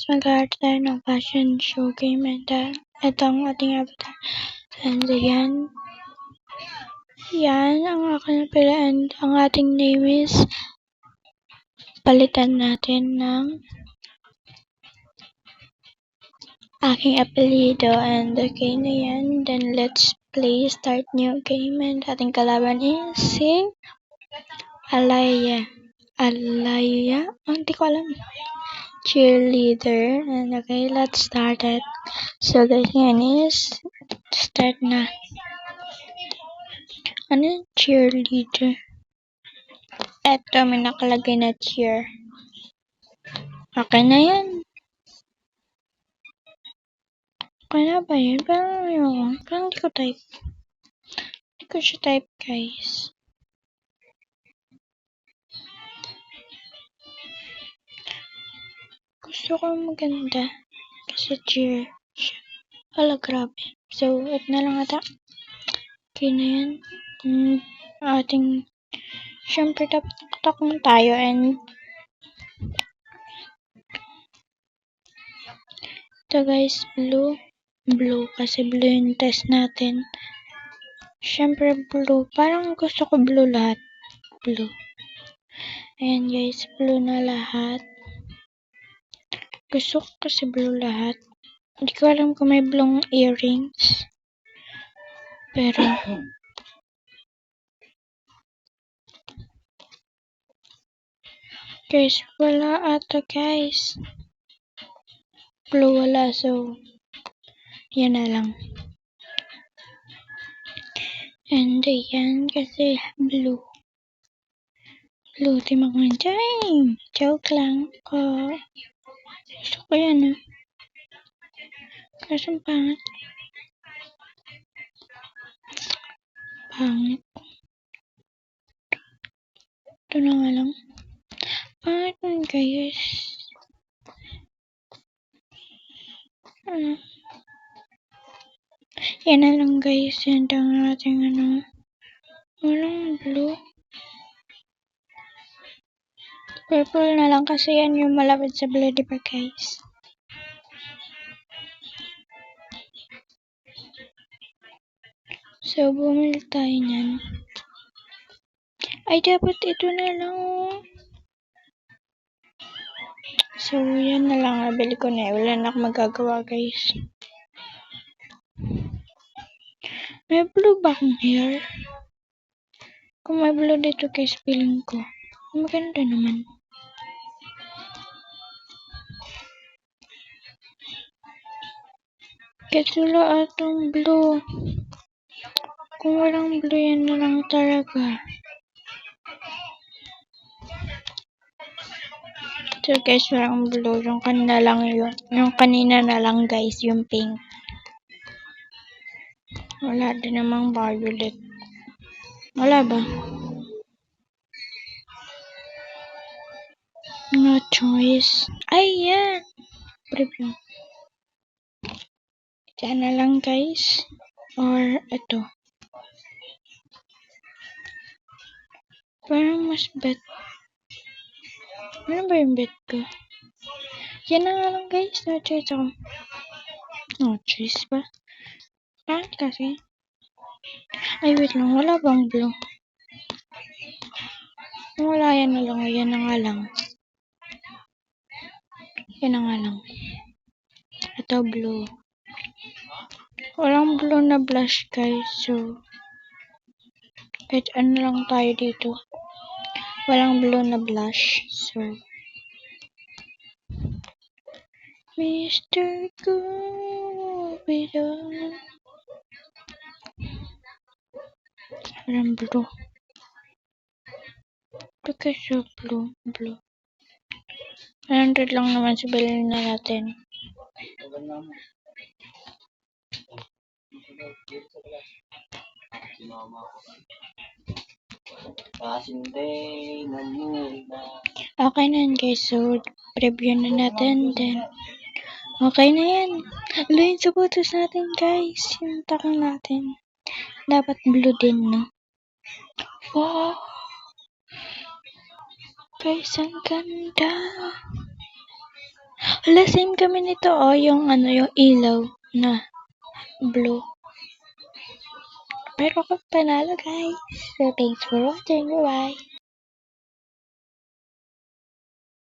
mag-art tayo ng fashion show game and ito ang ating avatar. And yan. Yan ang aking pila and ang ating name is palitan natin ng aking apelido and okay na yan. Then let's play start new game and ating kalaban is si Alaya. Hindi ko alam. Cheerleader. And okay, let's start it. So guys, yan is start na. Ano yung cheerleader? Eto, may nakalagay na cheer. Okay na yan. Okay na ba yun? Parang hindi ko type. Hindi ko siya type, guys. Gusto ko maganda. Kasi cheer siya. Hala, grabe. So, ito na lang ata. Okay na yan. Ating, syempre, tak na tayo and ito guys, blue kasi blue yung test natin. Syempre blue, parang gusto ko blue lahat. Blue. Ayan guys, blue na lahat. Gusto ko kasi blue lahat. Hindi ko alam kung may blue earrings. Pero guys, wala ata guys. Blue wala, so yan na lang. And ayan kasi blue. Blue, di makanjay. Joke lang. Gusto ko yan Kasi pangit. Pangit. Ito na nga lang. Pangit nun guys. Yan na lang guys. Yan ang ating walang blue. Purple na lang kasi yan yung malapit sa blue, diba guys? So, bumili tayo niyan. Ay, dapat ito na lang. So, yan na lang. Nabili ko na. Wala na akong magagawa guys. May blue ba akong hair? Kung may blue dito guys, feeling ko. Maganda naman. Kasi wala atong blue. Kung walang blue, yan na lang talaga. So guys, walang blue. Yung kanina lang yun. Yung kanina na lang guys, yung pink. Wala din namang violet. Wala ba? No choice. Ay, yan. Preview. Diyan na lang guys. Or ito. Parang mas bet. Ano ba yung bet ko? Yan na nga lang guys. No choice ako. No choice ba? Bakit kasi? Ay, wait lang. Wala bang blue? Wala, yan na lang. Yan na nga lang. Yan na nga lang. Ito blue. Walang blue na blush guys. So, kahit ano lang tayo dito. Walang blue na blush. So, Mr. Cupido. Walang blue. Okay, so blue. 100 lang naman, sibilin na natin. Okay na yan guys, so preview na natin. Then, okay na yan. Luhin sa photos natin guys. Yung takang natin. Dapat blue din, no? Wow! Guys, ang ganda! Hala, same kami nito. Oh, yung yung ilaw na blue. Pero ako panalo, guys. So, thanks for watching. Bye-bye.